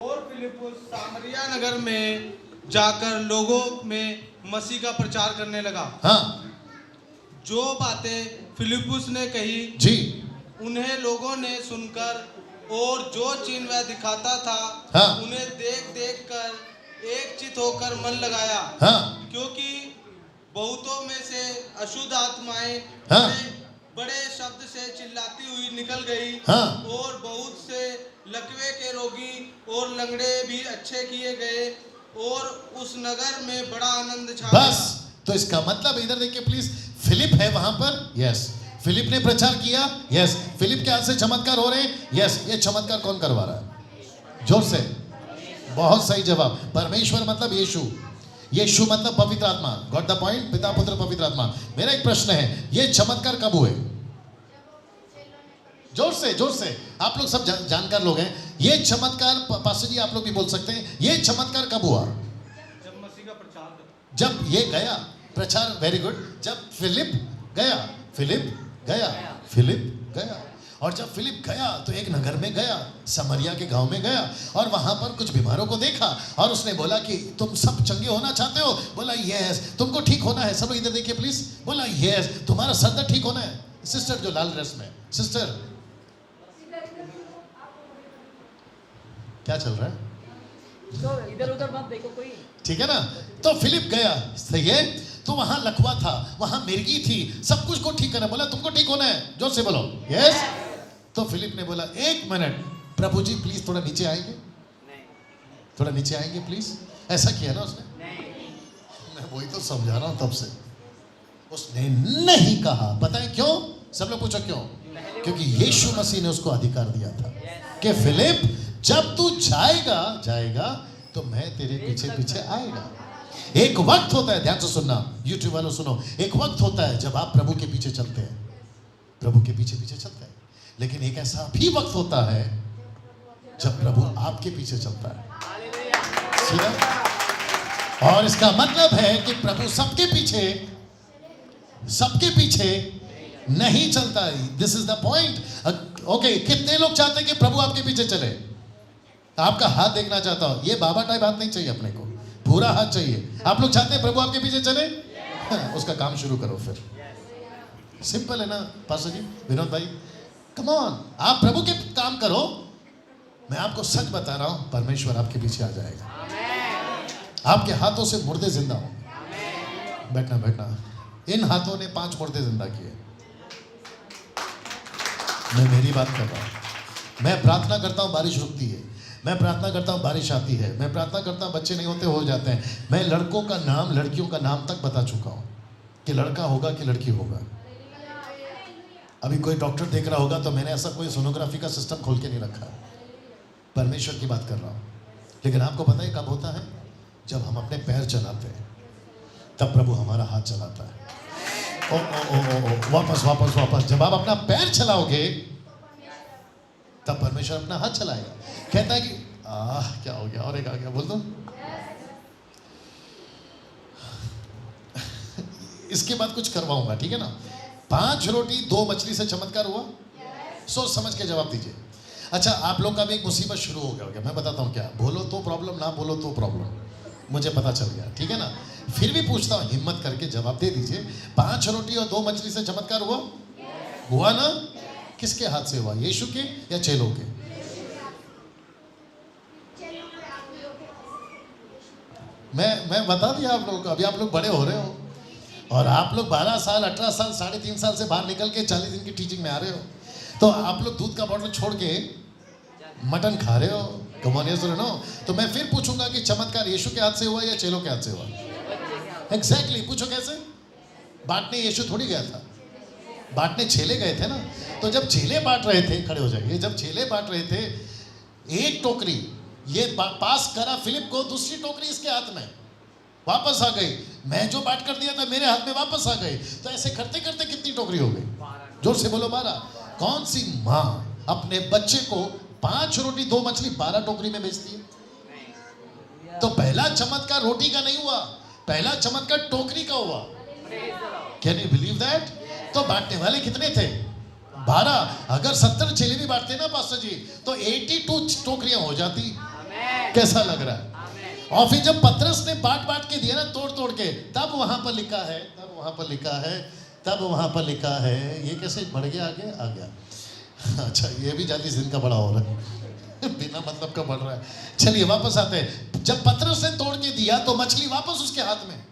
और फिलिपुस सामरिया नगर में जाकर लोगों में मसीह का प्रचार करने लगा। हाँ जो बातें फिलिपुस ने कही जी, उन्हें लोगों ने सुनकर और जो चिन्ह वह दिखाता था हाँ उन्हें देख देख कर एक चित होकर मन लगाया। हाँ क्योंकि बहुतों में से अशुद्ध आत्माएं हाँ बड़े शब्द से चिल्लाती हुई निकल गई। हाँ और बहुत से लकवे के रोगी और लंगड़े भी अच्छे किए गए और उस नगर में बड़ा आनंद छा गया। बस। तो इसका मतलब इधर देखिए प्लीज, फिलिप है वहां पर, यस। फिलिप ने प्रचार किया, यस। फिलिप के हाथ से चमत्कार हो रहे हैं, यस। ये चमत्कार कौन करवा रहा है? जोर से। बहुत सही जवाब। परमेश्वर मतलब यीशु, यीशु मतलब पवित्र आत्मा। Got the point? पिता पुत्र पवित्र आत्मा। मेरा एक प्रश्न है, ये चमत्कार कब हुए? जोर से, जोर से। आप लोग सब जानकार लोग हैं। ये चमत्कार, पास्टर जी आप लोग भी बोल सकते हैं, ये चमत्कार कब हुआ? जब मसीह का प्रचार, जब ये गया प्रचार, वेरी गुड। जब फिलिप गया, फिलिप गया, फिलिप गया। और जब फिलिप गया तो एक नगर में गया, समरिया के गांव में गया, और वहां पर कुछ बीमारों को देखा और उसने बोला कि तुम सब चंगे होना चाहते हो? बोला यस। तुमको ठीक होना है? सब इधर देखिए प्लीज। बोला यस। तुम्हारा सर दर्द ठीक होना है? सिस्टर जो लाल ड्रेस में, सिस्टर क्या चल रहा है? तो इधर उधर मत देखो कोई, ठीक है ना? तो फिलिप गया, सही है। तो वहां लकवा था, वहां मिर्गी थी, सब कुछ को ठीक करना। बोला तुमको ठीक होना है? जोर से बोलो यस। तो फिलिप ने बोला एक मिनट प्रभु जी प्लीज थोड़ा नीचे आएंगे, थोड़ा नीचे आएंगे प्लीज। ऐसा किया ना उसने? मैं वही तो समझा रहा हूं तब से। उसने नहीं कहा। पता है क्यों? सब लोग पूछो क्यों? क्योंकि यीशु मसीह ने उसको अधिकार दिया था कि फिलिप जब तू जाएगा जाएगा तो मैं तेरे पीछे पीछे आएगा। एक वक्त होता है, ध्यान से सुनना, यूट्यूब वालों सुनो, एक वक्त होता है जब आप प्रभु के पीछे चलते हैं, प्रभु के पीछे पीछे चलते हैं। लेकिन एक ऐसा भी वक्त होता है जब प्रभु आपके पीछे चलता है। सुना? और इसका मतलब है कि प्रभु सबके पीछे नहीं चलता। This is the point. Okay, कितने लोग चाहते हैं कि प्रभु आपके पीछे चले? आपका हाथ देखना चाहता हूं। ये बाबा टाइप हाथ नहीं चाहिए अपने को, पूरा हाथ चाहिए। आप लोग चाहते हैं प्रभु आपके पीछे चले? उसका काम शुरू करो फिर। सिंपल है ना पास्टर जी, विनोद भाई, कम ऑन। आप प्रभु के काम करो। मैं आपको सच बता रहा हूं, परमेश्वर आपके पीछे आ जाएगा। आपके हाथों से मुर्दे जिंदा हो। बैठना बैठना। इन हाथों ने 5 मुर्दे जिंदा किए। मैं मेरी बात कर रहा हूं। मैं प्रार्थना करता हूं बारिश रुकती है, मैं प्रार्थना करता हूं बारिश आती है, मैं प्रार्थना करता हूं बच्चे नहीं होते हो जाते हैं। मैं लड़कों का नाम, लड़कियों का नाम तक बता चुका हूं कि लड़का होगा कि लड़की होगा। अभी कोई डॉक्टर देख रहा होगा तो मैंने ऐसा कोई सोनोग्राफी का सिस्टम खोल के नहीं रखा। परमेश्वर की बात कर रहा हूं। लेकिन आपको पता है कब होता है? जब हम अपने पैर चलाते हैं, तब प्रभु हमारा हाथ चलाता है। ओ ओ ओ ओ, ओ वापस वापस वापस। जब आप अपना पैर चलाओगे तब परमेश्वर अपना हाथ चलाएगा। कहता है कि क्या हो गया? और एक आ गया, बोल दो। इसके बाद कुछ करवाऊंगा, ठीक है ना? 5 रोटी 2 मछली से चमत्कार हुआ? सोच समझ के जवाब दीजिए। अच्छा, आप लोग का भी एक मुसीबत शुरू हो गया। मैं बताता हूँ क्या। बोलो तो प्रॉब्लम, ना बोलो तो प्रॉब्लम, मुझे पता चल गया, ठीक है ना? फिर भी पूछता हूँ, हिम्मत करके जवाब दे दीजिए। 5 रोटी और 2 मछली से चमत्कार हुआ? हुआ ना? किसके हाथ से हुआ? यीशु के या चेलों के? मैं बता दिया आप लोगों को। अभी आप लोग बड़े हो रहे हो और आप लोग 12 साल 18 साल 3.5 साल से बाहर निकल के 40 दिन की टीचिंग में आ रहे हो। तो आप लोग दूध का बॉटल छोड़ के मटन खा रहे हो। कमोनियस नो। तो मैं फिर पूछूंगा कि चमत्कार यीशु के हाथ से हुआ या चेलों के हाथ से हुआ? एग्जैक्टली। पूछो कैसे? बांटने यीशु थोड़ी गया था, बांटने चेले गए थे ना। तो जब चेले बांट रहे थे, खड़े हो जाइए, जब चेले बांट रहे थे, एक टोकरी ये पास करा फिलिप को, दूसरी टोकरी इसके हाथ में वापस आ गई। मैं जो बांट कर दिया था मेरे हाथ में वापस आ गई। तो ऐसे करते करते कितनी टोकरी हो गई? जोर से बोलो 12। कौन सी माँ अपने बच्चे को 5 रोटी 2 मछली 12 टोकरी में बेचती है? तो पहला चमत्कार रोटी का नहीं हुआ, पहला चमत्कार टोकरी का हुआ। Can you believe that? तो बांटने वाले कितने थे? 12। अगर 70 चेले भी बांटते ना पास्टर जी तो 82 टोकरियां हो जाती। कैसा लग रहा है? और फिर जब पतरस ने बांट बांट के दिया ना, तोड़ तोड़ के, तब वहां पर लिखा है, तब वहां पर लिखा है, तब वहां पर लिखा है, ये कैसे बढ़ गया आगे? आ गया। अच्छा, ये भी 40 दिन का बड़ा हो रहा है, बिना मतलब का बढ़ रहा है। चलिए वापस आते हैं। जब पतरस ने तोड़ के दिया तो मछली वापस उसके हाथ में,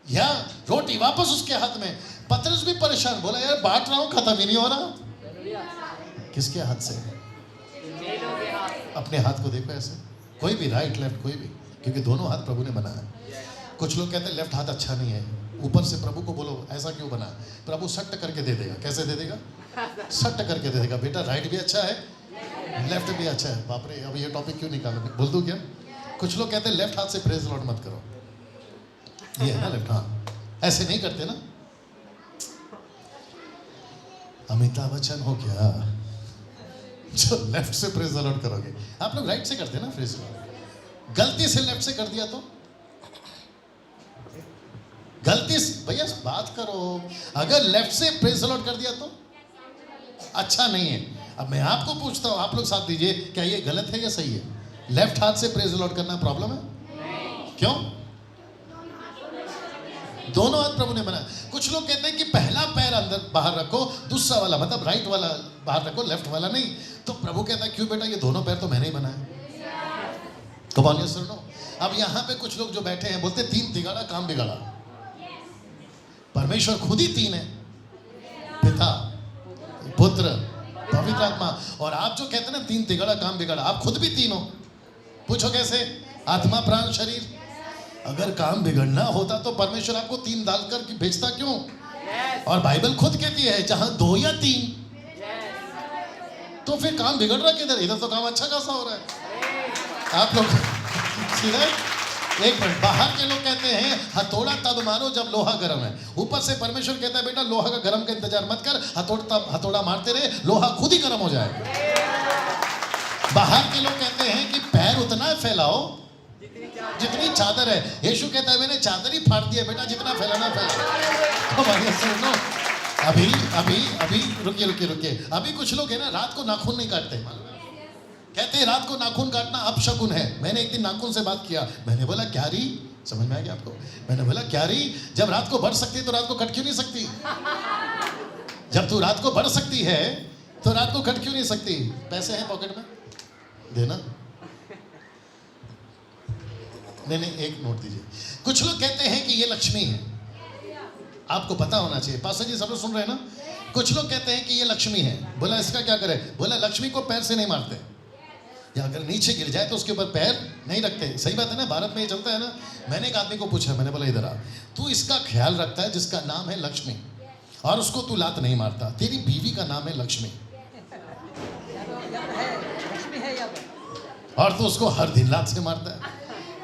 या रोटी वापस उसके हाथ में। पतरस भी परेशान, बोला यार बांट रहा हूं, खत्म ही नहीं हो रहा। किसके हाथ से? अपने हाथ को देखो ऐसे, कोई भी, राइट लेफ्ट कोई भी, क्योंकि दोनों हाथ प्रभु ने बनाया। कुछ लोग कहते हैं लेफ्ट हाथ अच्छा नहीं है, ऊपर से प्रभु को बोलो ऐसा क्यों बना? प्रभु सट्ट करके दे देगा। कैसे दे देगा? सट्ट करके दे देगा। बेटा राइट भी अच्छा है, लेफ्ट भी अच्छा है। बाप रे, अब ये टॉपिक क्यों निकाला? बोल दूं क्या? कुछ लोग कहते हैं लेफ्ट हाथ से प्रेज लॉर्ड मत करो, ये है ना लेफ्ट हाथ, ऐसे नहीं करते ना। अमिताभ बच्चन हो क्या जो लेफ्ट से प्रेज लॉर्ड करोगे? आप लोग राइट से करते हैं ना प्रेज लॉर्ड। गलती से लेफ्ट से कर दिया तो गलती से, भैया बात करो, अगर लेफ्ट से प्रेज लॉर्ड कर दिया तो अच्छा नहीं है। अब मैं आपको पूछता हूं, आप लोग साथ दीजिए, क्या ये गलत है या सही है? लेफ्ट हाथ से प्रेज लॉर्ड करना प्रॉब्लम है? क्यों? दोनों हाथ प्रभु ने बनाया। कुछ लोग कहते हैं कि पहला पैर अंदर बाहर रखो, दूसरा वाला मतलब राइट वाला बाहर रखो, लेफ्ट वाला नहीं। तो प्रभु कहता है क्यों बेटा, ये दोनों पैर तो मैंने ही बनाया। कम ऑन सुनो। अब यहाँ पे कुछ लोग जो बैठे हैं बोलते 3 तिगाड़ा काम बिगाड़ा। परमेश्वर खुद ही 3 है, पिता, पुत्र, पवित्र आत्मा। और आप जो कहते हैं ना 3 तिगाड़ा काम बिगाड़ा, आप खुद भी 3 हो। पूछो कैसे? आत्मा, प्राण, शरीर। अगर काम बिगड़ना होता तो परमेश्वर आपको 3 डालकर भेजता क्यों? और बाइबल खुद कहती है जहां 2 या 3, तो फिर काम बिगड़ रहा किधर? इधर तो काम अच्छा खासा हो रहा है। आप लोग सीधा एक मिनट, बाहर के लोग कहते हैं हथौड़ा तब मारो जब लोहा गर्म है। ऊपर से परमेश्वर कहता है बेटा लोहा का गर्म का इंतजार मत कर, हथौड़ा मारते रहे, लोहा खुद ही गर्म हो जाएगा। बाहर के लोग कहते हैं कि पैर उतना फैलाओ जितनी चादर है। यीशु कहता है मैंने चादर ही फाड़ दी है बेटा, जितना फैलाना फैला। सुनो, अभी रुकिए। अभी कुछ लोग है ना रात को नाखून नहीं काटते, कहते हैं रात को नाखून काटना अपशकुन है। मैंने एक दिन नाखून से बात किया, मैंने बोला क्या री, समझ में आ गया आपको? मैंने बोला क्या री, जब रात को बढ़ सकती है तो रात को कट क्यों नहीं सकती? जब तू रात को बढ़ सकती है तो रात को कट क्यों नहीं सकती? पैसे हैं पॉकेट में, देना। नहीं, एक नोट दीजिए। कुछ लोग कहते हैं कि ये लक्ष्मी है, आपको पता होना चाहिए। पास्टर जी सब लोग सुन रहे हैं ना? कुछ लोग कहते हैं कि ये लक्ष्मी है। बोला इसका क्या करे? बोला लक्ष्मी को पैर से नहीं मारते, या अगर नीचे गिर जाए तो उसके ऊपर पैर नहीं रखते। सही बात है ना, भारत में ये चलता है ना। मैंने एक आदमी को पूछा, मैंने बोला इधर आ, तू इसका ख्याल रखता है जिसका नाम है लक्ष्मी, और उसको तू लात नहीं मारता, तेरी बीवी का नाम है लक्ष्मी, और तू उसको हर दिन लात से मारता है।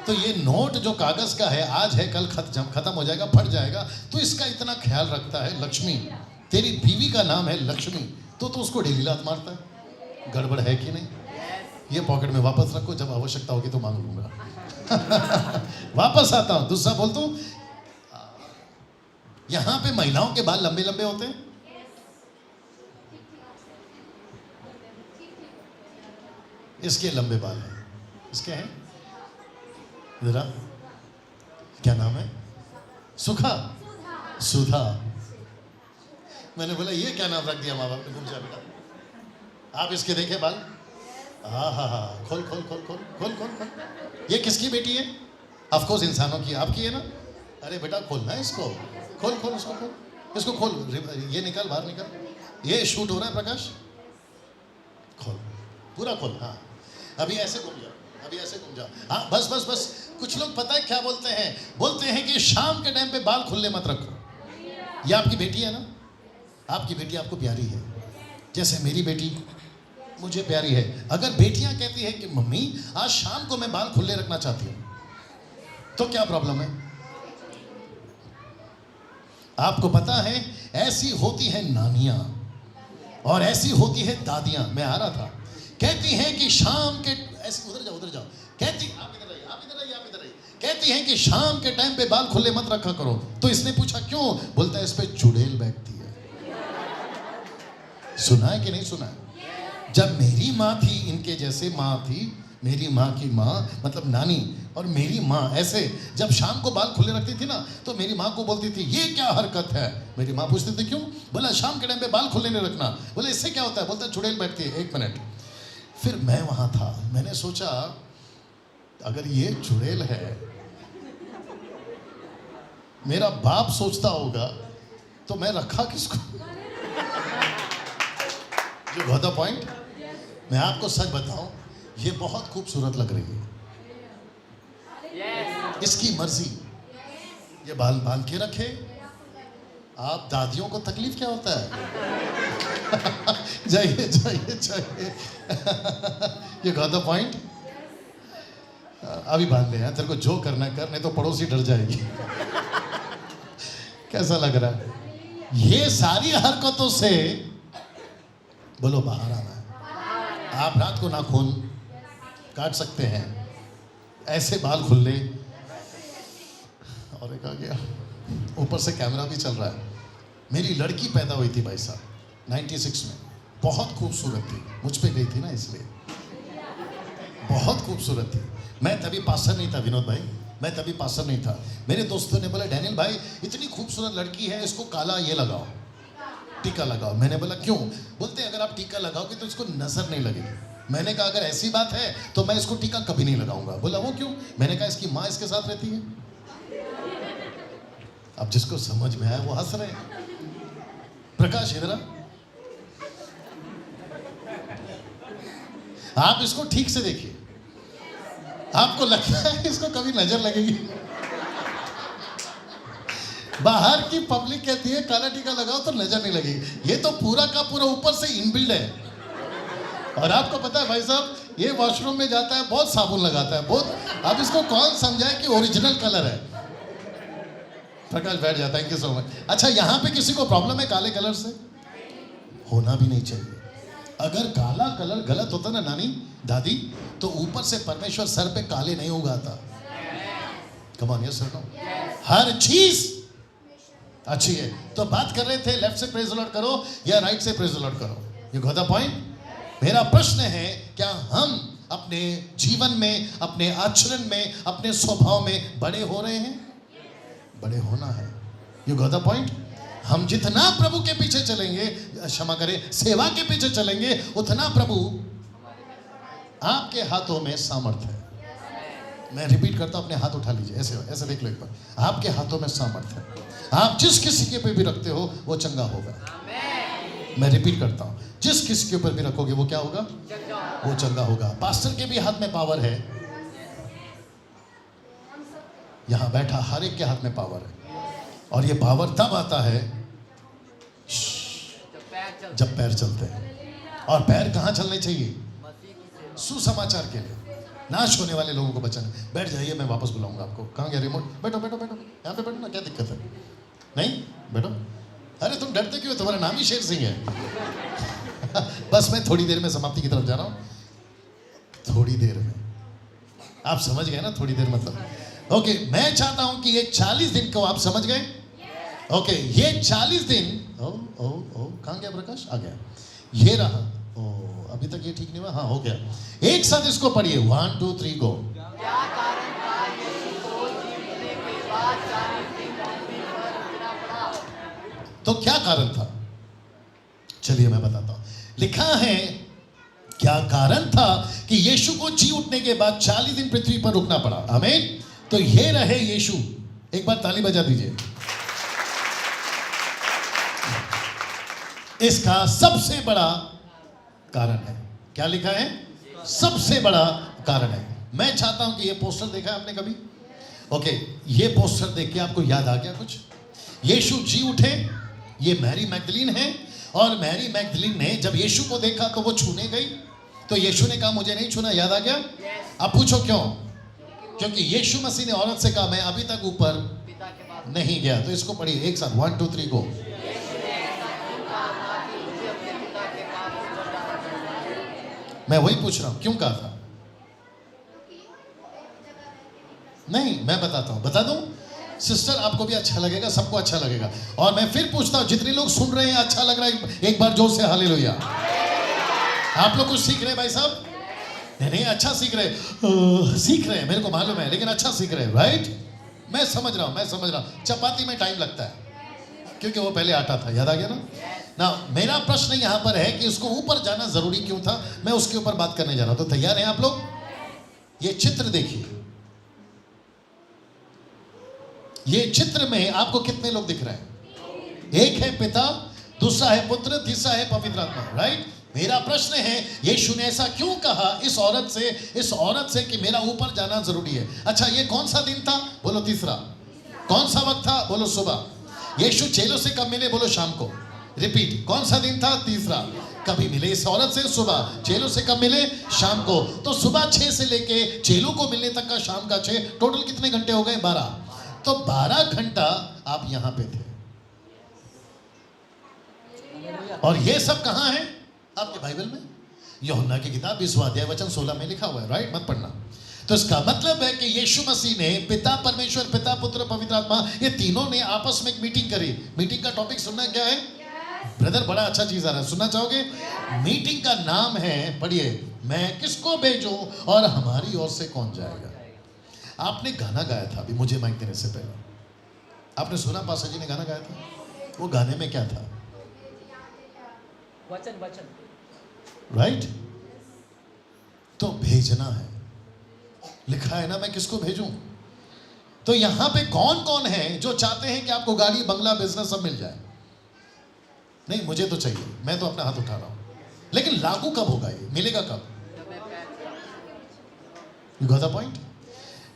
तो ये नोट जो कागज का है, आज है कल खत्म हो जाएगा, फट जाएगा, तो इसका इतना ख्याल रखता है लक्ष्मी, तेरी बीवी का नाम है लक्ष्मी, तो तू उसको डेली लात मारता है। गड़बड़ है कि नहीं? ये पॉकेट में वापस रखो, जब आवश्यकता होगी तो मांग लूंगा। वापस आता हूं, दूसरा बोलता हूं, यहां पे महिलाओं के बाल लंबे लंबे होते हैं, इसके लंबे बाल हैं, इसके हैं जरा, क्या नाम है? सुधा। मैंने बोला ये क्या नाम रख दिया माँ बाप ने? घूम जा बेटा, आप इसके देखे बाल, हाँ, खोल। ये किसकी बेटी है? ऑफ कोर्स इंसानों की, आपकी है ना? अरे बेटा खोलना है इसको, खोल इसको खोल, ये निकल, बाहर निकल। ये शूट हो रहा है प्रकाश, खोल, पूरा खोल। हाँ, अभी ऐसे घूम जाओ, हाँ बस। कुछ लोग पता है क्या बोलते हैं कि शाम के टाइम पे बाल खुले मत रखो। ये आपकी बेटी है ना? आपकी बेटी आपको प्यारी है, जैसे मेरी बेटी मुझे प्यारी है। अगर बेटियां कहती है कि मम्मी आज शाम को मैं बाल खुले रखना चाहती हूं, तो क्या प्रॉब्लम है? आपको पता है ऐसी होती है नानियां और ऐसी होती है दादियां। मैं आ रहा था, कहती हैं कि शाम के, ऐसे उधर जाओ, कहती आप इधर आइए, कहती हैं कि शाम के टाइम पे बाल खुले मत रखा करो। तो इसने पूछा क्यों? बोलता है इस पे चुड़ैल बैठती है। सुना है कि नहीं सुना है? जब मेरी माँ थी, इनके जैसे माँ थी, मेरी माँ की माँ मतलब नानी और मेरी माँ ऐसे जब शाम को बाल खुले रखती थी ना तो मेरी माँ को बोलती थी ये क्या हरकत है। मेरी माँ पूछती थी क्यों। बोला शाम के टाइम पे बाल खुले नहीं रखना। बोले इससे क्या होता है। बोलता चुड़ैल बैठती है। 1 मिनट। फिर मैं वहाँ था, मैंने सोचा अगर ये चुड़ैल है, मेरा बाप सोचता होगा तो मैं रखा किसको। जो गॉट द पॉइंट। मैं आपको सच बताऊं, ये बहुत खूबसूरत लग रही है। इसकी मर्जी, ये बाल बांध के रखे। आप दादियों को तकलीफ क्या होता है। जाइए जाइए जाइए। ये गॉट द पॉइंट। अभी बांध ले यार, तेरे को जो करना कर, नहीं तो पड़ोसी डर जाएगी। कैसा लग रहा है। ये सारी हरकतों से बोलो बाहर आना है। आप रात को नाखून काट सकते हैं, ऐसे बाल खुले। और एक आ गया, ऊपर से कैमरा भी चल रहा है। मेरी लड़की पैदा हुई थी भाई साहब 96 में, बहुत खूबसूरत थी। मुझ पे गई थी ना इसलिए, बहुत खूबसूरत थी। मैं तभी पास्टर नहीं था विनोद भाई, मैं तभी पास्टर नहीं था। मेरे दोस्तों ने बोला डैनियल भाई इतनी खूबसूरत लड़की है, इसको काला ये लगाओ, टीका लगाओ। मैंने बोला क्यों। बोलते अगर आप टीका लगाओगे तो इसको नजर नहीं लगेगी। मैंने कहा अगर ऐसी बात है तो मैं इसको टीका कभी नहीं लगाऊंगा। बोला वो क्यों। मैंने कहा इसकी माँ इसके साथ रहती है। अब जिसको समझ में आया वो हंस रहे हैं। प्रकाश इधर आप इसको ठीक से देखिए, आपको लगता है इसको कभी नजर लगेगी। बाहर की पब्लिक कहती है काला टीका लगाओ तो नजर नहीं लगेगी। ये तो पूरा का पूरा ऊपर से इनबिल्ड है। और आपको पता है भाई साहब, ये वॉशरूम में जाता है बहुत साबुन लगाता है बहुत। अब इसको कौन समझाए कि ओरिजिनल कलर है। प्रकाश बैठ जाता है। Thank you so much. अच्छा, यहाँ पे किसी को प्रॉब्लम है काले कलर से। होना भी नहीं चाहिए। अगर काला कलर गलत होता ना नानी दादी, तो ऊपर से परमेश्वर सर पे काले नहीं उगाता। Come on yes sir no. हर चीज अच्छी है। तो बात कर रहे थे लेफ्ट से प्रेज द लॉर्ड करो या राइट से प्रेज द लॉर्ड करो। You got the point. मेरा प्रश्न है क्या हम अपने जीवन में, अपने आचरण में, अपने स्वभाव में बड़े हो रहे हैं। बड़े होना है। You got the point. हम जितना प्रभु के पीछे चलेंगे, क्षमा करें, सेवा के पीछे चलेंगे, उतना प्रभु आपके हाथों में सामर्थ है। मैं रिपीट करता हूं, अपने हाथ उठा लीजिए, ऐसे ऐसे देख लो एक बार। आपके हाथों में सामर्थ है। आप जिस किसी के पे भी रखते हो वो चंगा होगा। मैं रिपीट करता हूं, जिस किसी के ऊपर भी रखोगे वो क्या होगा, वो चंगा होगा। पास्टर के भी हाथ में पावर है। यहां बैठा हर एक के हाथ में पावर है। और ये पावर तब आता है जब पैर चलते हैं। और पैर कहां चलने चाहिए, सुसमाचार के लिए, नाश होने वाले लोगों को बचाना। बैठ जाइए, मैं वापस बुलाऊंगा आपको। कहाँ गया रिमोट। बैठो बैठो बैठो, यहाँ पे बैठो ना, क्या दिक्कत है। नहीं बैठो। अरे तुम डरते क्यों, तुम्हारा नाम ही शेर सिंह है। बस मैं थोड़ी देर में समाप्ति की तरफ जा रहा हूँ। थोड़ी देर में, आप समझ गए ना, थोड़ी देर मतलब। ओके, मैं चाहता हूं कि ये 40 दिन को आप समझ गए। ओके, ये 40 दिन। ओ ओ ओ कहाँ गया प्रकाश, आ गया, ये रहा। ओ अभी तक ये ठीक नहीं हुआ। हाँ हो गया। एक साथ इसको पढ़िए, 1 2 3 गो। क्या कारण था यीशु को जीतने के बाद 40 दिन पृथ्वी पर रुकना पड़ा। तो क्या कारण था, चलिए मैं बताता हूं। लिखा है क्या कारण था कि यीशु को जी उठने के बाद 40 दिन पृथ्वी पर रुकना पड़ा। आमीन। तो ये रहे यीशु। एक बार ताली बजा दीजिए। इसका सबसे बड़ा कारण है, क्या लिखा है, सबसे बड़ा कारण है। मैं चाहता हूं कि ये पोस्टर देखा है आपने कभी। ओके, ये पोस्टर देख के आपको याद आ गया कुछ। यीशु जी उठे, ये मैरी मैगदलीन है। और मैरी मैगदलीन ने जब यीशु को देखा तो वो छूने गई। तो यीशु ने कहा मुझे नहीं छूना, याद आ गया। अब पूछो क्यों। क्योंकि यीशु मसीह ने औरत से कहा मैं अभी तक ऊपर नहीं गया। तो इसको पढ़िए एक साथ, 1 2 3 गो। मैं वही पूछ रहा हूं, क्यों कहा था। नहीं मैं बताता हूं, बता दूं सिस्टर, आपको भी अच्छा लगेगा, सबको अच्छा लगेगा। और मैं फिर पूछता हूं, जितने लोग सुन रहे हैं अच्छा लग रहा है, एक बार जोर से हालेलुया। आप लोग कुछ सीख रहे हैं भाई साहब। नहीं अच्छा सीख रहे हैं, मेरे को मालूम है, लेकिन अच्छा सीख रहे हैं, राइट? मैं समझ रहा हूँ। चपाती में टाइम लगता है क्योंकि वो पहले आटा था, याद आ गया ना। मेरा प्रश्न यहाँ पर है कि उसको ऊपर जाना जरूरी क्यों था, मैं उसके ऊपर बात करने जा रहा हूं। तो तैयार हैं आप लोग? ये चित्र देखिए, ये चित्र में आपको कितने लोग दिख रहे हैं? एक है पिता, दूसरा है पुत्र, तीसरा है पवित्र आत्मा, राइट? मेरा प्रश्न है, यीशु ने ऐसा क्यों कहा इस औरत से कि मेरा ऊपर जाना जरूरी है? अच्छा, ये कौन सा दिन था? बोलो तीसरा। कौन सा वक्त था? बोलो सुबह। यीशु चेलों से कब मिले? बोलो शाम को। रिपीट, कौन सा दिन था? तीसरा। कभी मिले इस औरत से? सुबह। चेलों से कब मिले? शाम को। तो सुबह 6 से लेके चेलों को मिलने तक का शाम का 6, टोटल कितने घंटे हो गए? 12। तो 12 घंटा आप यहां पे थे। और ये सब कहां है आपके बाइबल में? यूहन्ना की किताब 20वां अध्याय वचन 16 में लिखा हुआ है, राइट? मत पढ़ना। तो इसका मतलब है कि यीशु मसीह ने पिता परमेश्वर, पिता पुत्र पवित्र आत्मा, ये तीनों ने आपस में एक मीटिंग करी। मीटिंग का टॉपिक सुनना क्या है? ब्रदर बड़ा अच्छा चीज आ रहा है, सुनना चाहोगे? मीटिंग का नाम है, पढ़िए, मैं किसको भेजूं और हमारी ओर से कौन जाएगा। आपने गाना गाया था अभी मुझे माइक देने से पहले, आपने सुना पासा जी ने गाना गाया था? वो गाने में क्या था? वचन राइट? तो भेजना है, लिखा है ना, मैं किसको भेजूं। तो यहां पे कौन कौन है जो चाहते हैं कि आपको गाड़ी, बंगला, बिजनेस सब मिल जाए? नहीं, मुझे तो चाहिए, मैं तो अपना हाथ उठा रहा हूं, लेकिन लागू कब होगा? ये मिलेगा कब? You got the point?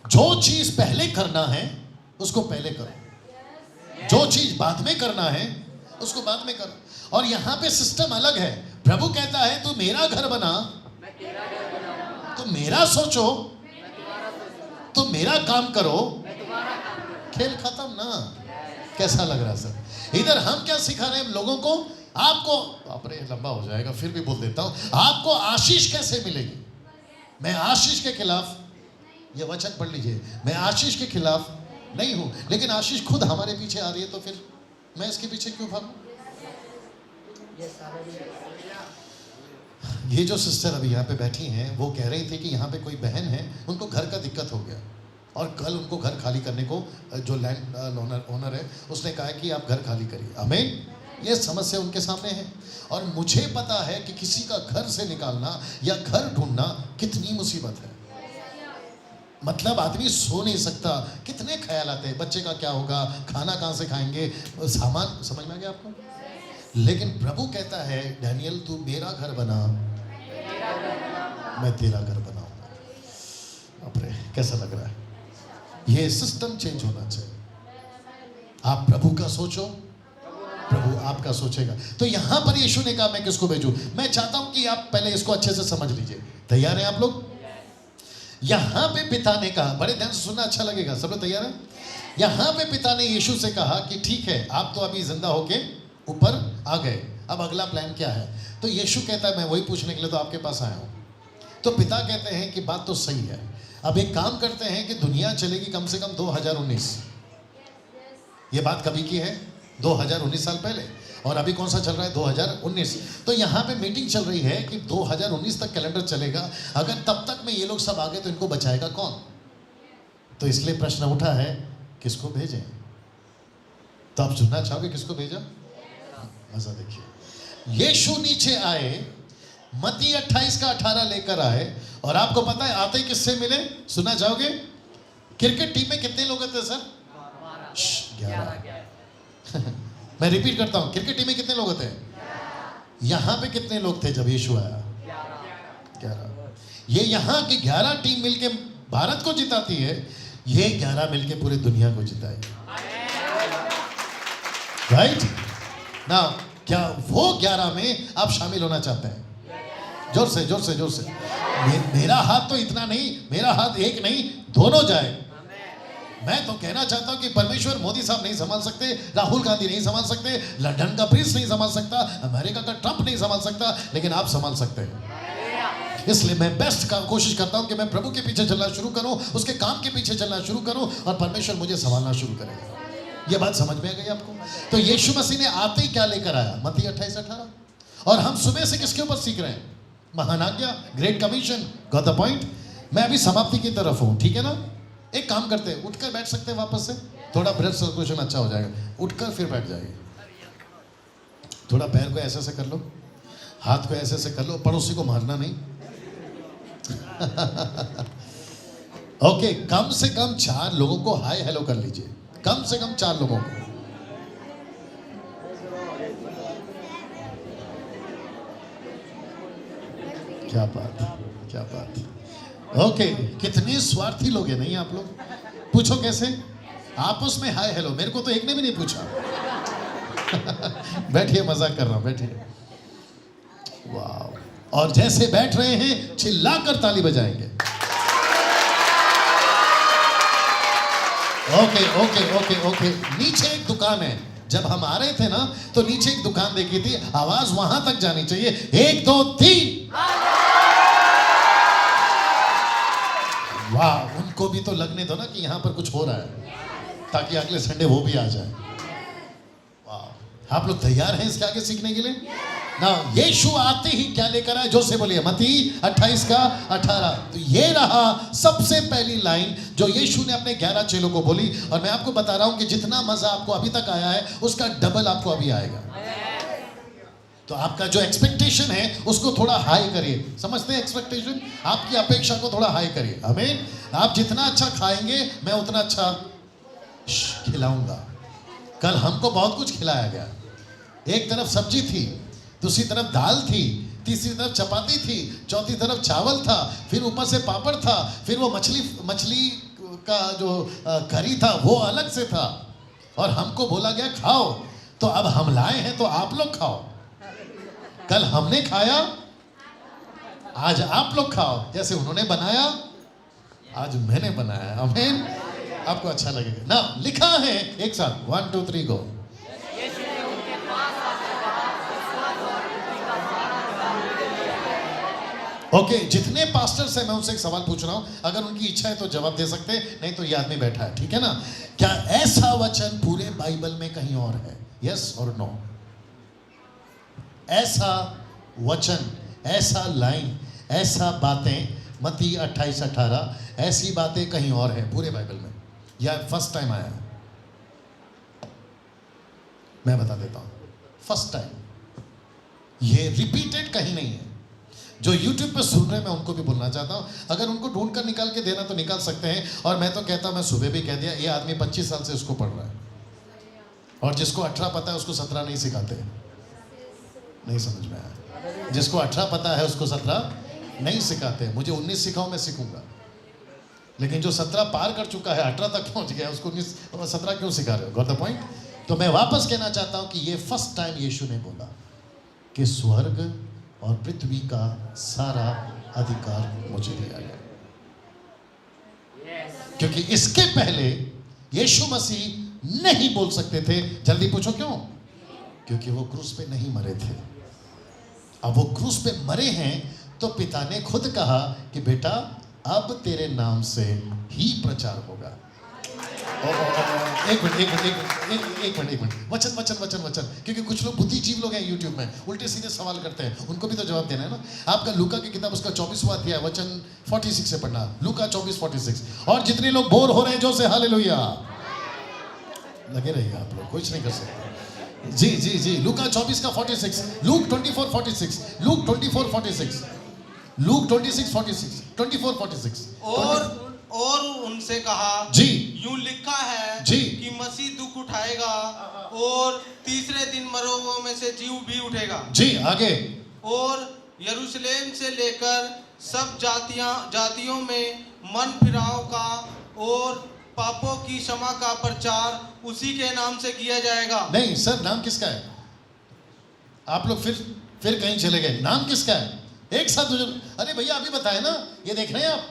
जो चीज पहले करना है उसको पहले करो, जो चीज बाद में करना है उसको बाद में करो। और यहां पे सिस्टम अलग है। प्रभु कहता है तू मेरा घर बना, तो मेरा सोचो, तो मेरा काम करो, खेल खत्म ना। कैसा लग रहा है सर? इधर हम क्या सिखा रहे हैं लोगों को? आपको, अपने लंबा हो जाएगा फिर भी बोल देता हूं, आपको आशीष कैसे मिलेगी? मैं आशीष के खिलाफ, ये वचन पढ़ लीजिए, मैं आशीष के खिलाफ नहीं हूं, लेकिन आशीष खुद हमारे पीछे आ रही है, तो फिर मैं इसके पीछे क्यों भागूं? ये जो सिस्टर अभी यहाँ पे बैठी हैं, वो कह रही थी कि यहाँ पे कोई बहन है, उनको घर का दिक्कत हो गया और कल उनको घर खाली करने को जो लैंड ओनर है उसने कहा कि आप घर खाली करिए। आमीन। ये समस्या उनके सामने है और मुझे पता है कि किसी का घर से निकालना या घर ढूंढना कितनी मुसीबत है। मतलब आदमी सो नहीं सकता, कितने ख्याल आते हैं, बच्चे का क्या होगा, खाना कहाँ से खाएंगे, सामान, समझ में आ गया आपको? लेकिन प्रभु कहता है, डैनियल तू मेरा घर बना, मैं तेरा घर बनाऊंगा। अपने कैसा लग रहा है? ये सिस्टम चेंज होना चाहिए। आप प्रभु का सोचो, प्रभु आपका सोचेगा। तो यहां पर यीशु ने कहा मैं किसको भेजूं? मैं चाहता हूं कि आप पहले इसको अच्छे से समझ लीजिए। तैयार हैं आप लोग? यहां पे पिता ने कहा, बड़े ध्यान से सुनना, अच्छा लगेगा। सब लोग तैयार हैं? यहां पे पिता ने यीशु से कहा कि ठीक है, आप तो अभी जिंदा होके ऊपर आ गए, अब अगला प्लान क्या है? तो यीशु कहता है मैं वही पूछने के लिए तो आपके पास आया हूं। तो पिता कहते हैं कि बात तो सही है, अब एक काम करते हैं कि दुनिया चलेगी कम से कम 2019। ये बात कभी की है? 2019 साल पहले। और अभी कौन सा चल रहा है? 2019। तो यहाँ पे मीटिंग चल रही है कि 2019 तक कैलेंडर चलेगा। अगर तब तक में ये लोग सब आ गए तो इनको बचाएगा कौन? तो इसलिए प्रश्न उठा है किसको भेजें? तो आप सुनना चाहोगे किसको भेजा? मजा देखिए। यीशु नीचे आए, मत्ती 28 का 18 लेकर आए, और आपको पता है आते ही किससे मिले? सुनना चाहोगे? क्रिकेट टीम में कितने लोग थे सर? 11। मैं रिपीट करता हूं, क्रिकेट टीम में कितने लोग थे? यहां पे कितने लोग थे जब यीशु आया? 11। ये यहां की 11 टीम मिलके भारत को जिताती है, ये 11 मिलके पूरी दुनिया को जिताएगी। राइट ना? क्या वो 11 में आप शामिल होना चाहते हैं? जोर से जोर से जोर से। मेरा हाथ तो इतना नहीं, मेरा हाथ एक नहीं, दोनों जाए। मैं तो कहना चाहता हूं कि परमेश्वर मोदी साहब नहीं संभाल सकते, राहुल गांधी नहीं संभाल सकते, लंदन का प्रिंस नहीं संभाल सकता, अमेरिका का ट्रंप नहीं संभाल सकता, लेकिन आप संभाल सकते हैं। इसलिए मैं बेस्ट का कोशिश करता हूं कि मैं प्रभु के पीछे चलना शुरू करूं, उसके काम के पीछे चलना शुरू करूं, और परमेश्वर मुझे संभालना शुरू करेगा। ये बात समझ में आ गई आपको? तो यीशु मसीह ने आते ही क्या लेकर आया? मत्ती 28:18। और हम सुबह से किसके ऊपर सीख रहे हैं? महान आज्ञा, great commission, got the point. मैं अभी समाप्ति की तरफ हूं, ठीक है ना। एक काम करते हैं, उठकर बैठ सकते हैं वापस से, थोड़ा ब्लड सर्कुलेशन अच्छा हो जाएगा। उठकर फिर बैठ जाइए, थोड़ा पैर को ऐसे से कर लो, हाथ को ऐसे से कर लो, पड़ोसी को मारना नहीं। ओके, कम से कम 4 लोगों को हाय हेलो कर लीजिए, कम से कम 4 लोगों को। क्या बात, क्या बात। ओके, कितने स्वार्थी लोग हैं नहीं आप लोग। पूछो कैसे, आपस में हाय हेलो, मेरे को तो एक ने भी नहीं पूछा। बैठिए, मजाक कर रहा हूं, बैठिए। वाह, और जैसे बैठ रहे हैं चिल्लाकर ताली बजाएंगे। Okay okay okay okay. नीचे एक दुकान है, जब हम आ रहे थे ना तो नीचे एक दुकान देखी थी, आवाज वहां तक जानी चाहिए, 1 2 3। वाह, उनको भी तो लगने दो ना कि यहां पर कुछ हो रहा है, ताकि अगले संडे वो भी आ जाए। वाह, आप लोग तैयार हैं इसके आगे सीखने के लिए ना। यीशु आते ही क्या लेकर आए, जो से बोलिए, मत्ती 28 का 18। तो ये रहा सबसे पहली लाइन जो यीशु ने अपने 11 चेलों को बोली। और मैं आपको बता रहा हूं कि जितना मजा आपको अभी तक आया है उसका डबल आपको अभी आएगा। तो आपका जो एक्सपेक्टेशन है उसको थोड़ा हाई करिए। समझते हैं एक्सपेक्टेशन, आपकी अपेक्षा को थोड़ा हाई करिए। आमीन। आप जितना अच्छा खाएंगे मैं उतना अच्छा खिलाऊंगा। कल हमको बहुत कुछ खिलाया गया, एक तरफ सब्जी थी, दूसरी तरफ दाल थी, तीसरी तरफ चपाती थी, चौथी तरफ चावल था, फिर ऊपर से पापड़ था, फिर वो मछली का जो करी था वो अलग से था। और हमको बोला गया खाओ, तो अब हम लाए हैं तो आप लोग खाओ। कल हमने खाया, आज आप लोग खाओ। जैसे उन्होंने बनाया, आज मैंने बनाया। आमीन। आपको अच्छा लगेगा ना। लिखा है एक साथ, 1 2 3 गो। ओके, जितने पास्टर्स हैं मैं उनसे एक सवाल पूछ रहा हूं, अगर उनकी इच्छा है तो जवाब दे सकते हैं, नहीं तो ये आदमी बैठा है, ठीक है ना। क्या ऐसा वचन पूरे बाइबल में कहीं और है? यस और नो। ऐसा वचन, ऐसा लाइन, ऐसा बातें मत्ती 28 18, ऐसी बातें कहीं और है पूरे बाइबल में, या फर्स्ट टाइम आया है? मैं बता देता हूं, फर्स्ट टाइम। ये रिपीटेड कहीं नहीं है। जो YouTube पे सुन रहे हैं मैं उनको भी बोलना चाहता हूं, अगर उनको ढूंढ कर निकाल के देना तो निकाल सकते हैं। और मैं तो कहता हूं, मैं सुबह भी कह दिया, ये आदमी 25 साल से इसको पढ़ रहा है, और जिसको 18 पता है उसको 17 नहीं सिखाते। नहीं समझ में आया? जिसको 18 पता है उसको 17 नहीं सिखाते। मुझे 19 सिखाओ, मैं सीखूंगा, लेकिन जो 17 पार कर चुका है, 18 तक पहुंच गया, उसको 17 क्यों सिखा रहे हो? Got the point. तो मैं वापस कहना चाहता हूं कि ये फर्स्ट टाइम यीशु ने बोला कि स्वर्ग और पृथ्वी का सारा अधिकार मुझे दिया गया। क्योंकि इसके पहले यीशु मसीह नहीं बोल सकते थे। जल्दी पूछो क्यों? क्योंकि वो क्रूस पे नहीं मरे थे। अब वो क्रूस पे मरे हैं तो पिता ने खुद कहा कि बेटा अब तेरे नाम से ही प्रचार होगा। एक मिनट, वचन, क्योंकि कुछ लोग बुद्धिजीव लोग हैं यूट्यूब में, उल्टे सीधे सवाल करते हैं, उनको भी तो जवाब देना है ना। आपका लूका की किताब उसका 24वां अध्याय वचन 46 से पढ़ना, लूका 24:46। और जितने लोग बोर हो रहे हैं, जो से हालेलुया लगे रहिए, आप लोग कुछ नहीं कर सकते। जी, लूका 24 का 46, लूक 24:46, लूक 24:46, लूक 26:46, 24:46। और उनसे कहा, जी, यूं लिखा है जी कि मसीह दुख उठाएगा और तीसरे दिन मरों में से जी भी उठेगा। जी, आगे। और यरूशलेम से लेकर सब जातियों में मन फिराव का और पापों की क्षमा का प्रचार उसी के नाम से किया जाएगा। नहीं सर, नाम किसका है? आप लोग फिर कहीं चले गए। नाम किसका है? एक साथ। अरे भैया अभी बताए ना, ये देख रहे हैं आप,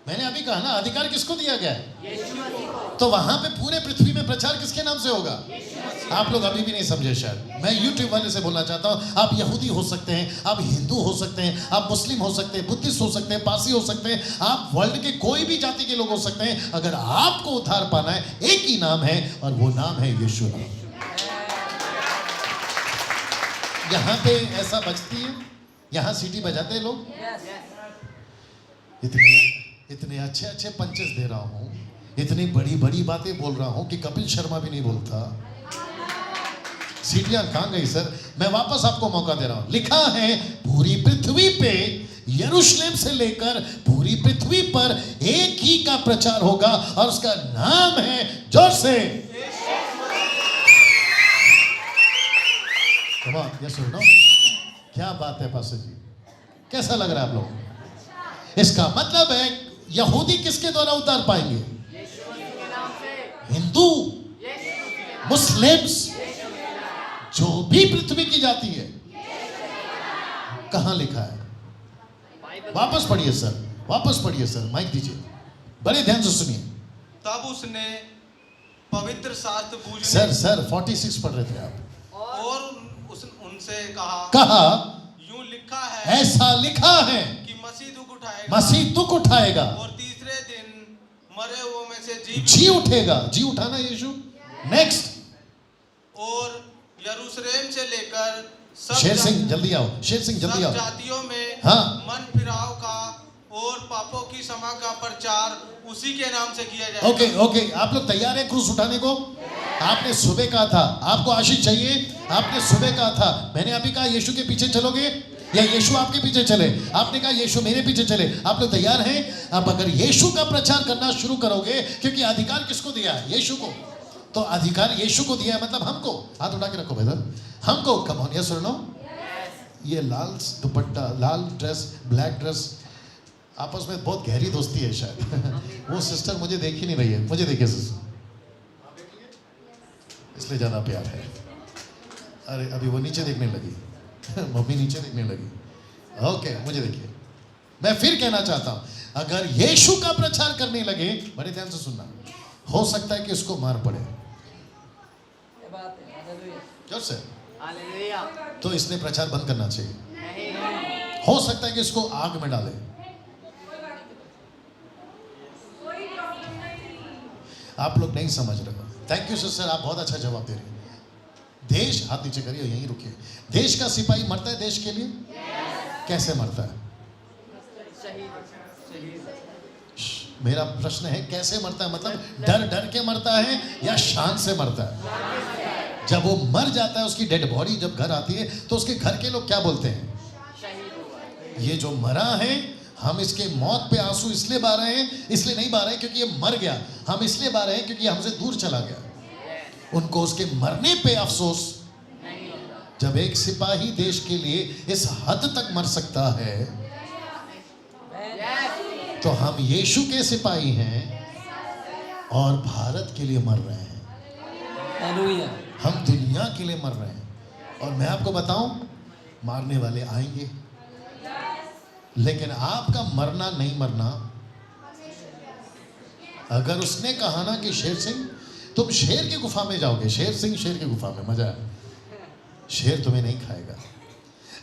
मैंने अभी कहा ना, अधिकार किसको दिया गया है? तो वहां पे पूरे पृथ्वी में प्रचार किसके नाम से होगा? आप लोग अभी भी नहीं समझे शायद। मैं यूट्यूब वाले से बोलना चाहता हूं, आप यहूदी हो सकते हैं, आप हिंदू हो सकते हैं, आप मुस्लिम हो सकते हैं, बुद्धिस्ट हो सकते हैं, पारसी हो सकते हैं, आप वर्ल्ड के कोई भी जाति के लोग हो सकते हैं। अगर आपको उद्धार पाना है, एक ही नाम है और वो नाम है यीशु नाम। यहां पे ऐसा बचती है, यहाँ सीटी बजाते हैं लोग? Yes. इतने अच्छे अच्छे पंचेस दे रहा हूँ, इतनी बड़ी बड़ी बातें बोल रहा हूँ कि कपिल शर्मा भी नहीं बोलता। सीटियां कहाँ गई सर? मैं वापस आपको मौका दे रहा हूँ। लिखा है पूरी पृथ्वी पे, यरूशलेम से लेकर पूरी पृथ्वी पर एक ही का प्रचार होगा और उसका नाम है, जोर से, come on, yes or no? क्या बात है पास्टर जी, कैसा लग रहा है आप लोग? इसका मतलब है यहूदी किसके द्वारा उतार पाएंगे? यीशु मसीह के नाम से। हिंदू, यीशु मसीह के नाम मुस्लिम्स, जो भी पृथ्वी की जाति है। कहां लिखा है? बाइबल। वापस पढ़िए सर, वापस पढ़िए सर, माइक दीजिए, बड़े ध्यान से सुनिए। तब उसने पवित्र शास्त्र बूझने सर 46 पढ़ रहे थे आप। और उनसे कहा, कहा यूं लिखा है ऐसा लिखा है कि मसीह दुख उठाएगा मसीह दुख उठाएगा और तीसरे दिन मरे हुओं में से जी उठेगा। जी उठाना यीशु। नेक्स्ट, और यरूशलेम से लेकर सब शेर सिंह जल्दी आओ, शेर सिंह जल्दी सब आओ। जातियों में हाँ। मन फिराव का और पापों की क्षमा का प्रचार उसी के नाम से किया जाएगा। ओके, आप लोग तैयार हैं क्रूस उठाने को? आपने सुबह कहा था आपको आशीष चाहिए, आपने सुबह कहा था, मैंने अभी कहा यीशु के पीछे चलोगे या यीशु आपके पीछे चले? आपने कहा यीशु मेरे पीछे चले। आप लोग तैयार हैं? अब अगर यीशु का प्रचार करना शुरू करोगे, क्योंकि अधिकार किसको दिया है? यीशु को। तो अधिकार यीशु को दिया है, मतलब हमको। हाथ उठा के रखो ब्रदर, हमको। कम ऑन, यस और नो? ये लाल दुपट्टा, लाल ड्रेस, ब्लैक ड्रेस, आपस में बहुत गहरी दोस्ती है शायद। वो सिस्टर मुझे देख ही नहीं रही है, मुझे देखिए सिस्टर, इसलिए ज़्यादा प्यार है। अरे अभी वो नीचे देखने लगी, मम्मी नीचे देखने लगी। ओके, मुझे देखिए, मैं फिर कहना चाहता हूँ, अगर यीशु का प्रचार करने लगे, बड़े ध्यान से सुनना, हो सकता है कि उसको मार पड़े। ये बात है। हालेलुया। जोर से। हालेलुया। तो इसने प्रचार बंद करना चाहिए। नहीं। हो सकता है कि इसको आग में डाले। आप लोग नहीं समझ रहे। थैंक यू सर, आप बहुत अच्छा जवाब दे रहे हैं। देश, हाथ नीचे करिए, यहीं रुकिए। देश का सिपाही मरता है देश के लिए? कैसे मरता है? शहीद। मेरा प्रश्न है कैसे मरता है? मतलब डर डर के मरता है या शान से मरता है? जब वो मर जाता है, उसकी डेड बॉडी जब घर आती है, तो उसके घर के लोग क्या बोलते हैं? शहीद हुआ। ये जो मरा है, हम इसके मौत पे आंसू इसलिए बहा रहे हैं, इसलिए नहीं बहा रहे हैं क्योंकि ये मर गया, हम इसलिए बहा रहे हैं क्योंकि हमसे दूर चला गया। उनको उसके मरने पे अफसोस। नहीं होता। जब एक सिपाही देश के लिए इस हद तक मर सकता है, यस। तो हम यीशु के सिपाही हैं और भारत के लिए मर रहे हैं। हालेलुया। हम दुनिया के लिए मर रहे हैं। और मैं आपको बताऊं, मारने वाले आएंगे, लेकिन आपका मरना नहीं मरना। अगर उसने कहा ना कि शेर सिंह तुम शेर की गुफा में जाओगे, शेर सिंह शेर की गुफा में, मजा है, शेर तुम्हें नहीं खाएगा।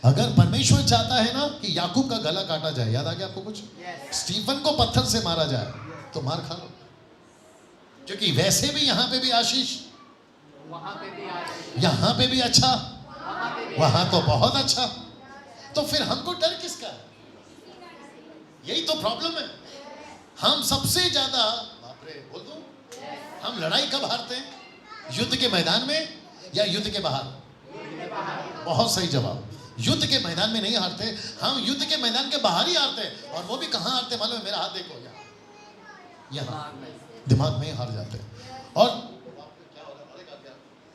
अगर परमेश्वर चाहता है ना कि याकूब का गला काटा जाए, याद आ गया आपको कुछ? स्टीफन को पत्थर से मारा जाए, तो मार खा लो, क्योंकि वैसे भी यहां पे भी आशीष, वहां पे भी आशीष, यहां पे भी अच्छा, वहां पे भी। वहां तो बहुत अच्छा। तो फिर हमको डर किसका है? यही तो प्रॉब्लम है। हम सबसे ज्यादा, बाप रे, बोल दूं, हम लड़ाई कब हारते हैं? युद्ध के मैदान में या युद्ध के बाहर? बहुत सही जवाब। युद्ध के मैदान में नहीं हारते, हम युद्ध के मैदान के बाहर ही हारते हैं। और वो भी कहाँ हारते मालूम है? मेरा हाथ देखो, यहाँ दिमाग में ही हार जाते हैं। और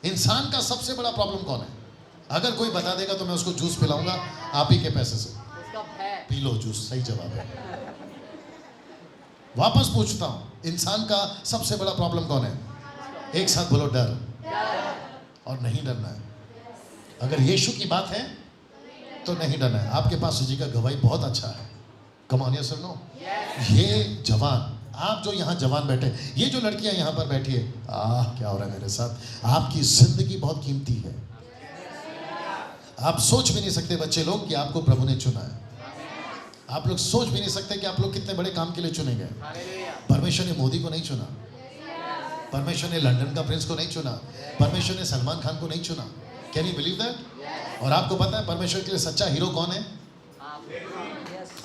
इंसान का सबसे बड़ा प्रॉब्लम कौन है? अगर कोई बता देगा तो मैं उसको जूस पिलाऊंगा आप ही के पैसे से। उसका भय। पी लो जूस, सही जवाब है। वापस पूछता हूं, इंसान का सबसे बड़ा प्रॉब्लम कौन है? एक साथ बोलो, डर। और नहीं डरना है। अगर यीशु की बात है तो नहीं डरना है। आपके पास जी का गवाही बहुत अच्छा है। कम ऑन, यस और नो? ये जवान, आप जो यहाँ जवान बैठे, ये जो लड़कियां यहाँ पर बैठी है, क्या हो रहा है मेरे साथ? आपकी जिंदगी बहुत कीमती है। आप सोच भी नहीं सकते बच्चे लोग कि आपको प्रभु ने चुना है। आप लोग सोच भी नहीं सकते कि आप लोग कितने बड़े काम के लिए चुने गए। परमेश्वर ने मोदी को नहीं चुना, परमेश्वर ने लंदन का प्रिंस को नहीं चुना, परमेश्वर ने सलमान खान को नहीं चुना। Can you believe that? और आपको पता है परमेश्वर के लिए सच्चा हीरो कौन है?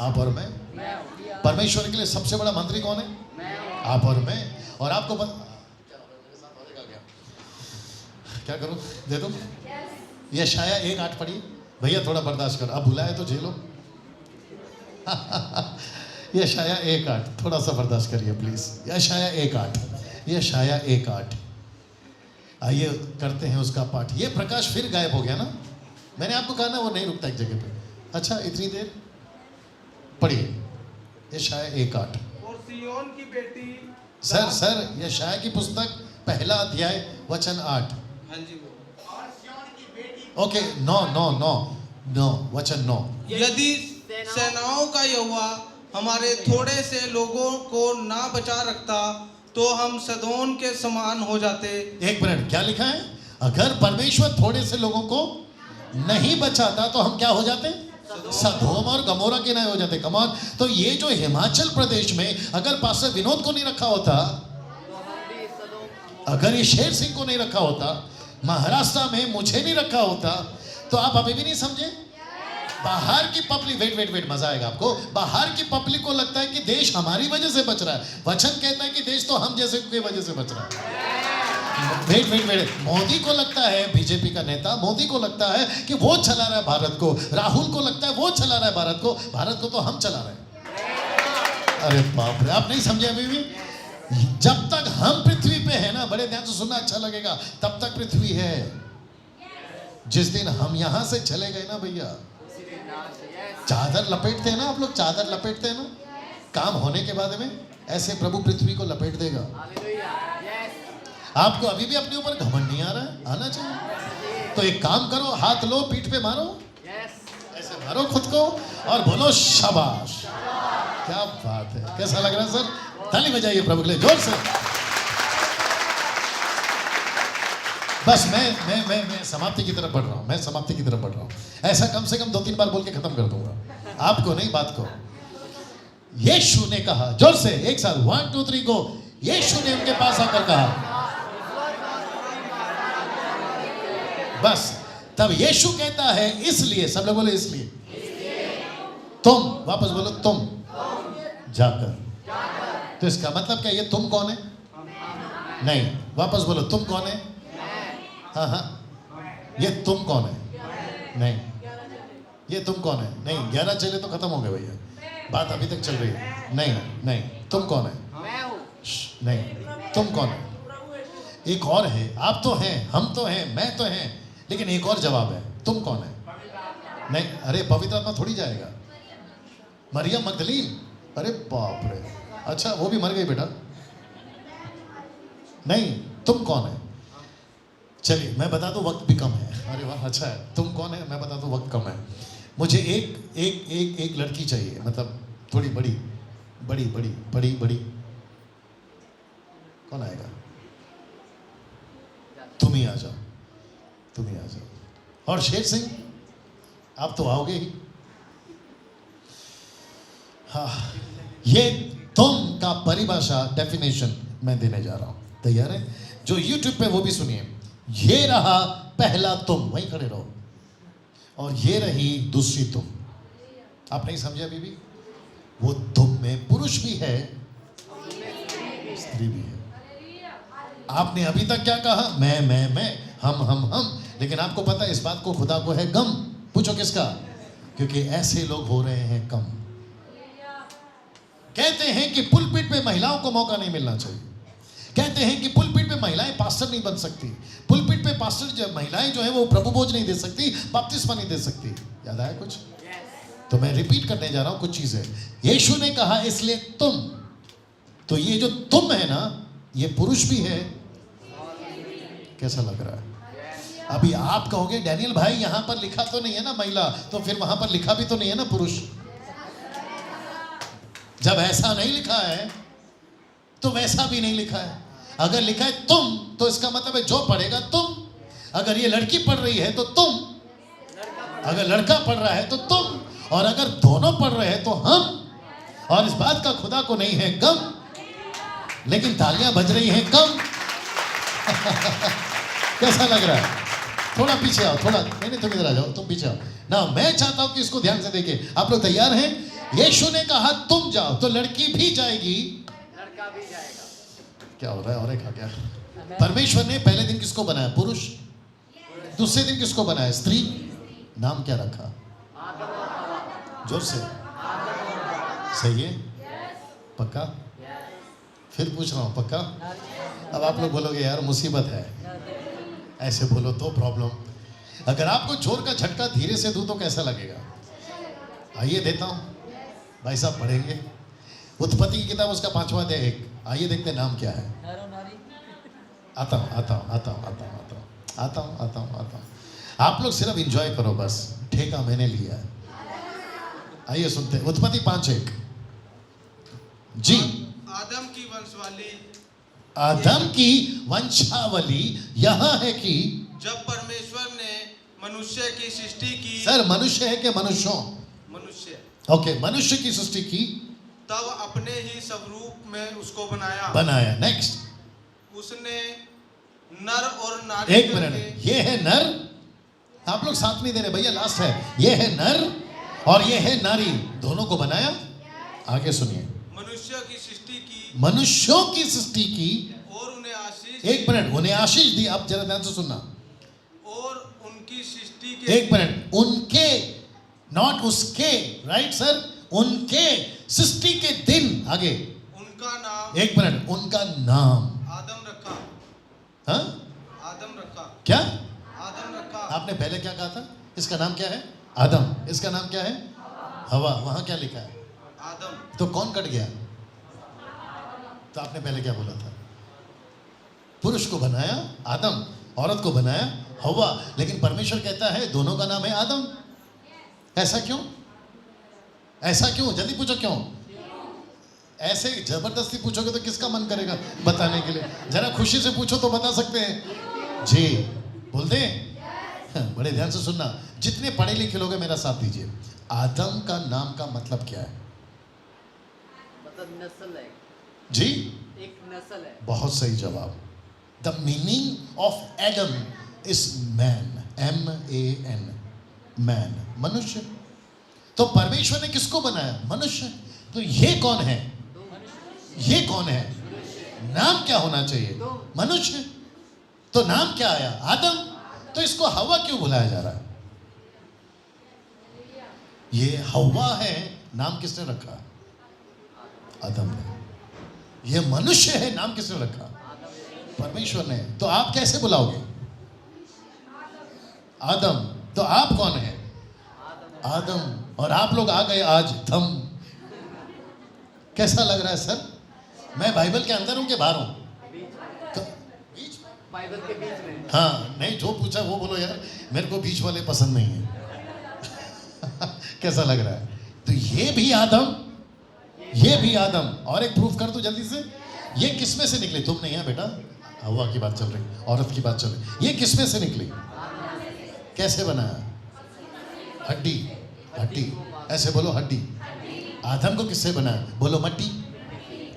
आप और मैं। मैं हूँ। परमेश्वर के लिए सबसे बड़ा मंत्री कौन है? मैं हूँ। आप और मैं। और आपको क्या करूं? दे दूं? यशाया 1:8 पढ़िए भैया, थोड़ा बर्दाश्त कर, अब बुलाए तो झेलो। यशाया 1:8 थोड़ा सा बर्दाश्त करिए प्लीज। यशाया 1:8, यशाया 1:8। आइए करते हैं उसका पाठ। ये प्रकाश फिर गायब हो गया ना, मैंने आपको कहा ना वो नहीं रुकता एक जगह पे। अच्छा इतनी देर पढ़िए यशाया 1:8। और सियोन की बेटी सर यशाया की पुस्तक 1 अध्याय वचन 8। हाँ जी वो। ओके, नो वचन 9। यदि सेनाओं का यहोवा हमारे थोड़े से लोगों को ना बचा रखता तो हम सदोम के समान हो जाते। एक मिनट, क्या लिखा है? अगर परमेश्वर थोड़े से लोगों को नहीं बचाता तो हम क्या हो जाते? सदोम और गमोरा के नए हो जाते। कमान। तो ये जो हिमाचल प्रदेश में अगर पास्टर विनोद को नहीं रखा होता, अगर ये शेर सिंह को नहीं रखा होता, महाराष्ट्र में मुझे नहीं रखा होता, तो आप अभी भी नहीं समझे? बाहर की पब्लिक, वेट मजा आएगा आपको। बाहर की पब्लिक को लगता है कि देश हमारी वजह से बच रहा है। वचन कहता है कि देश तो हम जैसे की वजह से बच रहा है। वेट, मोदी को लगता है, बीजेपी का नेता मोदी को लगता है कि वो चला रहा है भारत को, राहुल को लगता है वो चला रहा है भारत को तो हम चला रहे हैं। अरे बाप रे, आप नहीं समझे अभी भी? जब तक हम पृथ्वी पे है ना, बड़े ध्यान से सुनना, अच्छा लगेगा, तब तक पृथ्वी है। जिस दिन हम यहां से चले गए ना भैया, चादर लपेटते हैं ना आप लोग, चादर लपेटते हैं ना, काम होने के बाद में ऐसे प्रभु पृथ्वी को लपेट देगा। आपको अभी भी अपने ऊपर घमंड नहीं आ रहा है? आना चाहिए। तो एक काम करो, हाथ लो, पीठ पे मारो, ऐसे मारो खुद को और बोलो शाबाश। क्या बात है, कैसा लग रहा है सर? ताली बजाइए प्रभु के लिए जोर से। बस मैं समाप्ति की तरफ बढ़ रहा हूँ, ऐसा कम से कम 2-3 बार बोल के खत्म कर दूंगा, आपको नहीं, बात को। यीशु ने कहा, जोर से एक साथ 1 2 3 गो। यीशु ने उनके पास आकर कहा, बस तब यीशु कहता है इसलिए, सब लोग बोले इसलिए, तुम, वापस बोलो तुम जाकर। तो इसका मतलब क्या? ये तुम कौन है? नहीं, वापस बोलो तुम कौन है? हाँ, ये तुम कौन है? नहीं, ये तुम कौन है? नहीं, 11 चले तो खत्म हो गए भैया, बात अभी तक चल रही है। नहीं, तुम कौन है? नहीं, तुम कौन है? एक और है, आप तो हैं, हम तो हैं, मैं तो हैं, लेकिन एक और जवाब है, तुम कौन है? नहीं, अरे पवित्र आत्मा थोड़ी जाएगा। मरियम मगदलीन, अरे बाप रे, अच्छा वो भी मर गई बेटा। नहीं, तुम कौन है? चलिए मैं बता दूं, वक्त भी कम है। अरे वाह, अच्छा है, तुम कौन है मैं बता दूं, वक्त कम है। मुझे एक लड़की चाहिए, मतलब थोड़ी बड़ी। कौन आएगा? तुम ही आ जाओ। और शेर सिंह आप तो आओगे ही। हाँ, ये तुम का परिभाषा, डेफिनेशन मैं देने जा रहा हूं, तैयार है? जो YouTube पे वो भी सुनिए। ये रहा पहला तुम, वहीं खड़े रहो, और ये रही दूसरी तुम। आप नहीं समझे अभी भी? वो तुम में पुरुष भी है, स्त्री भी है। आपने अभी तक क्या कहा? मैं, हम, लेकिन आपको पता है इस बात को खुदा को है गम। पूछो किसका? क्योंकि ऐसे लोग हो रहे हैं कम। कहते हैं कि पुलपिट पे महिलाओं को मौका नहीं मिलना चाहिए, कहते हैं कि पुलपिट पे महिलाएं पास्टर नहीं बन सकती, पुलपिट पे पास्टर जो महिलाएं जो है वो प्रभु भोज नहीं दे सकती, बपतिस्मा नहीं दे सकती। याद आया कुछ? तो मैं रिपीट करने जा रहा हूं कुछ चीजें। यीशु ने कहा इसलिए तुम, तो ये जो तुम है ना, ये पुरुष भी है। कैसा लग रहा है? अभी आप कहोगे डैनियल भाई यहां पर लिखा तो नहीं है ना महिला, तो फिर वहां पर लिखा भी तो नहीं है ना पुरुष। जब ऐसा नहीं लिखा है तो वैसा भी नहीं लिखा है। अगर लिखा है तुम, तो इसका मतलब है जो पढ़ेगा तुम। अगर ये लड़की पढ़ रही है तो तुम, अगर लड़का पढ़ रहा है तो तुम, और अगर दोनों पढ़ रहे हैं तो हम। और इस बात का खुदा को नहीं है गम, लेकिन तालियां बज रही हैं कम। कैसा लग रहा है? थोड़ा पीछे आओ, थोड़ा नहीं, तुम इधर आ जाओ, तुम पीछे आओ ना। मैं चाहता हूं कि इसको ध्यान से देखें। आप लोग तैयार हैं? यीशु ने कहा तुम जाओ, तो लड़की भी जाएगी, लड़का भी जाएगा। क्या हो रहा है? और एक आ गया। परमेश्वर ने पहले दिन किसको बनाया? पुरुष। दूसरे दिन किसको बनाया? स्त्री। नाम क्या रखा? आदम और हवा। जोर से। आदम और हवा। सही है? पक्का? फिर पूछ रहा हूँ, पक्का? अब आप लोग बोलोगे यार मुसीबत है, ऐसे बोलो तो प्रॉब्लम। अगर आपको जोर का झटका धीरे से दूं तो कैसा लगेगा? आइए देता हूं, भाई साहब पढ़ेंगे उत्पत्ति की किताब, उसका 5वां अध्याय 1। आइए देखते हैं नाम क्या है। आता हूं। आप लोग सिर्फ एंजॉय करो, बस ठेका मैंने लिया है। आइए सुनते हैं उत्पत्ति 5:1 जी। आदम की वंशवाली आदम की वंशावली यहां है कि जब परमेश्वर ने मनुष्य की सृष्टि की, सर मनुष्य है कि मनुष्यों? मनुष्य, ओके, मनुष्य की सृष्टि की, तब अपने ही स्वरूप में उसको बनाया। नेक्स्ट, उसने नर और नारी एक मिनट, ये है नर, आप लोग साथ नहीं दे रहे भैया, लास्ट है। ये है नर और ये है नारी, दोनों को बनाया। आगे सुनिए, मनुष्य की सृष्टि की मनुष्यों की सृष्टि की और उन्हें आशीष, एक मिनट, उन्हें आशीष दी। आप जरा ध्यान से सुनना, और उनकी सृष्टि के, एक मिनट, उनके, नॉट उसके, राइट सर, उनके सृष्टि के दिन, आगे उनका नाम, एक मिनट, उनका नाम आदम रखा। हाँ? आदम रखा, क्या आदम रखा। आपने पहले क्या कहा था? इसका नाम क्या है? आदम। इसका नाम क्या है? हवा। वहां क्या लिखा है? आदम। तो कौन कट गया? तो आपने पहले क्या बोला था? पुरुष को बनाया आदम, औरत को बनाया हवा, लेकिन परमेश्वर कहता है दोनों का नाम है आदम। ऐसा क्यों? ऐसा क्यों? जल्दी पूछो क्यों? ऐसे जबरदस्ती पूछोगे तो किसका मन करेगा बताने के लिए? जरा खुशी से पूछो तो बता सकते हैं जी। बोलते हैं? बड़े ध्यान से सुनना, जितने पढ़े लिखे लोग हैं मेरा साथ दीजिए। आदम का नाम का मतलब क्या है? मतलब नस्ल है, जी, एक नस्ल है। बहुत सही जवाब। The meaning of Adam is man, MAN, man, मनुष्य। तो परमेश्वर ने किसको बनाया? मनुष्य। तो ये कौन है? ये कौन है? नाम क्या होना चाहिए? मनुष्य। तो नाम क्या आया? आदम। तो इसको हवा क्यों बुलाया जा रहा है? ये हवा है, नाम किसने रखा? आदम ने। ये मनुष्य है, नाम किसने रखा? परमेश्वर ने। तो आप कैसे बुलाओगे? आदम। तो आप कौन है? आदम। और आप लोग आ गए आज थम। कैसा लग रहा है सर? मैं बाइबल के अंदर हूं कि बाहर हूं? बीच में? बाइबल के बीच में। हाँ, नहीं, जो पूछा वो बोलो यार, मेरे को बीच वाले पसंद नहीं है। कैसा लग रहा है? तो ये भी आदम, ये भी आदम। और एक प्रूफ कर दो जल्दी से। ये किसमें से निकले? तुम नहीं है बेटा, हवा की बात चल रही, औरत की बात चल रही। ये किसमें से निकली? कैसे बनाया? हड्डी। हड्डी, ऐसे बोलो, हड्डी। आदम को किससे बनाया? बोलो, मट्टी।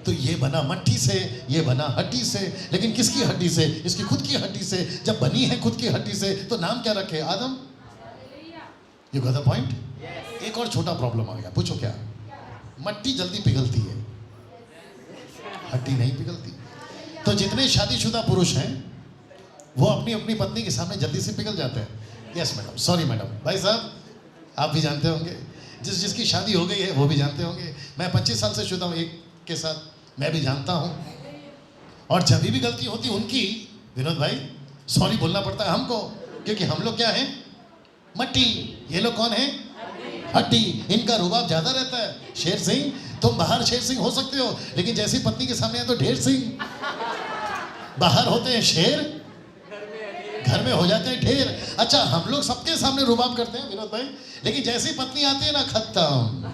तो ये बना मट्टी से, ये बना हड्डी से। लेकिन किसकी हड्डी से? इसकी खुद की हड्डी से। जब बनी है खुद की हड्डी से, तो नाम क्या रखे? Adam. You got the point? एक और छोटा प्रॉब्लम आ गया, पूछो क्या? मट्टी जल्दी पिघलती है, हड्डी नहीं पिघलती। तो जितने शादीशुदा पुरुष हैं वो अपनी अपनी पत्नी के सामने जल्दी से पिघल जाते हैं। Yes madam, sorry madam. भाई साहब आप भी जानते होंगे, जिसकी शादी हो गई है वो भी जानते होंगे। मैं 25 साल से शुदा हूँ एक के साथ, मैं भी जानता हूँ। और जब भी गलती होती उनकी, विनोद भाई, सॉरी बोलना पड़ता है हमको, क्योंकि हम लोग क्या हैं? मट्टी। ये लोग कौन है? हड्डी। इनका रुबाब ज्यादा रहता है। शेर सिंह, तुम बाहर शेर सिंह हो सकते हो, लेकिन जैसी पत्नी के सामने आए तो ढेर सिंह। बाहर होते हैं शेर, घर में हो जाते हैं ढेर। अच्छा, हम लोग सबके सामने रुबाब करते हैं विनोद भाई, लेकिन जैसी पत्नी आती है ना, खत्म।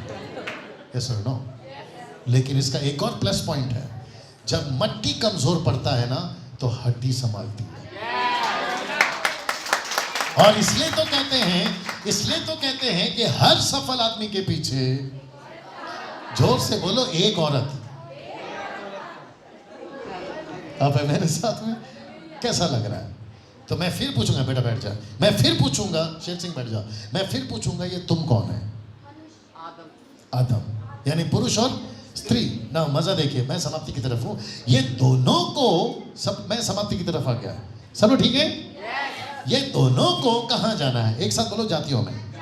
यस और नो? लेकिन इसका एक और प्लस पॉइंट है, जब मट्टी कमजोर पड़ता है ना, तो हड्डी संभालती है। और इसलिए तो कहते हैं कि हर सफल आदमी के पीछे, जोर से बोलो, एक औरत। अब है मेरे साथ में? कैसा लग रहा है? तो मैं फिर पूछूंगा, बेटा बैठ जा। मैं फिर पूछूंगा, शेर सिंह बैठ जा। मैं फिर पूछूंगा, ये तुम कौन है? आदम। आदम यानी पुरुष और स्त्री। ना मजा देखिए, मैं समाप्ति की तरफ हूं, ये दोनों को सब, मैं समाप्ति की तरफ आ गया। सब लोग ठीक है? ये दोनों को कहां जाना है? एक साथ बोलो, जातियों में।